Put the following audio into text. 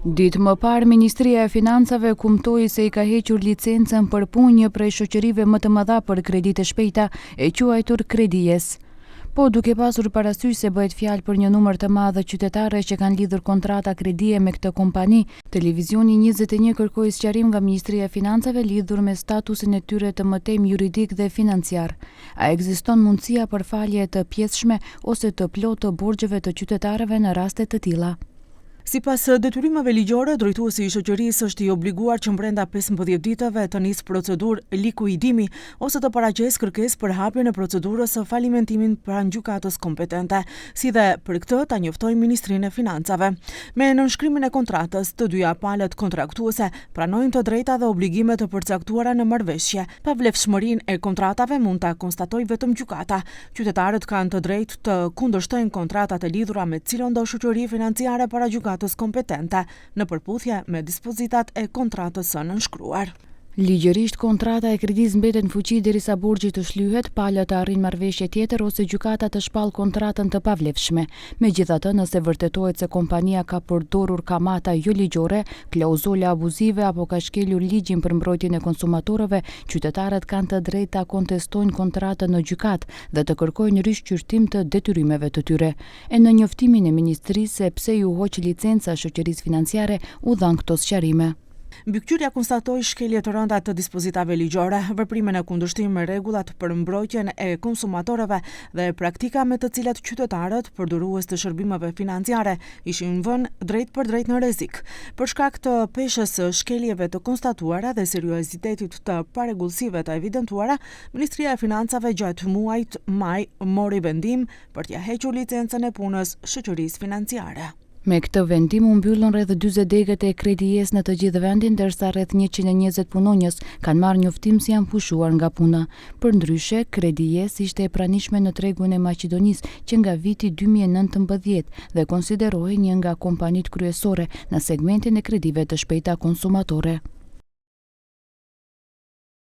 Ditë më parë, Ministria e Financave kumtoi se I ka hequr licencën për punë një prej shoqërive më të mëdha për kredite shpejta, e quajtur Kredijes. Po duke pasur parasysh se bëhet fjalë për një numër të madh qytetarësh që kanë lidhur kontrata kredie me këtë kompani, Televizioni 21 kërkoi sqarim nga Ministria e Financave lidhur me statusin e tyre të mëtejm juridik dhe financiar. A ekziston mundësia për falje të pjesshme ose të plotë të borxheve të qytetarëve në raste të tilla? Sipas detyrimeve ligjore, drejtuesi I shoqërisë është I obliguar që brenda 15 ditëve të nisë procedurë likuidimi ose të paraqesë kërkesë për hapjen e procedurës së falimentimit pranë gjykatës kompetente, si dhe për këtë ta njoftojë Ministrinë e Financave. Me nënshkrimin e kontratës, të dyja palët kontraktuese pranojnë të drejta dhe obligime të përcaktuara në marrëveshje. Pavlefshmërinë e kontratave mund ta konstatojë vetëm gjykata. Qytetarët kanë të drejtë të kundërshtojnë kontratat e lidhura me cilëndo shoqëri financiare para gjykatës kompetente në përputhje me dispozitat e kontratës së nënshkruar. Ligjërisht kontrata e kredisë mbetet në fuqi derisa borxhi të shlyhet, palët të arrin marrëveshje tjetër ose gjykata të shpall kontratën të pavlefshme. Megjithatë, nëse vërtetohet se kompania ka përdorur kamata jo ligjore, klauzola abuzive apo ka shkelur ligjin për mbrojtjen e konsumatorëve, qytetarët kanë të drejtë ta kontestojnë kontratën në gjykatë dhe të kërkojnë rishqyrtim të detyrimeve të tyre. E në njoftimin e ministrisë se pse ju hoq licenca shoqërisë financiare u dhan këto sqarime. Mbikëqyrja konstatoi shkelje të rënda të dispozitave ligjore, veprime në kundërshtim me rregullat për mbrojtjen e konsumatorëve dhe praktika me të cilat qytetarët, përdorues të shërbimeve financiare, ishin vënë drejt për drejt në rrezik. Për shkak të peshës së shkeljeve të konstatuara dhe seriozitetit të parregullsive të evidentuara, Ministria e Financave gjatë muajit maj mori vendim për t'ia hequr licencën e punës shoqërisë financiare. Me këtë vendim u mbyllën rreth 40 degët e Kredijes në të gjithë vendin, ndërsa rreth 120 punonjës kanë marrë njoftim se janë pushuar nga puna. Përndryshe, Kredijes ishte e pranishme në tregun e Maqedonisë që nga viti 2019 dhe konsiderohej një nga kompanitë kryesore në segmentin e kredive të shpejta konsumatore.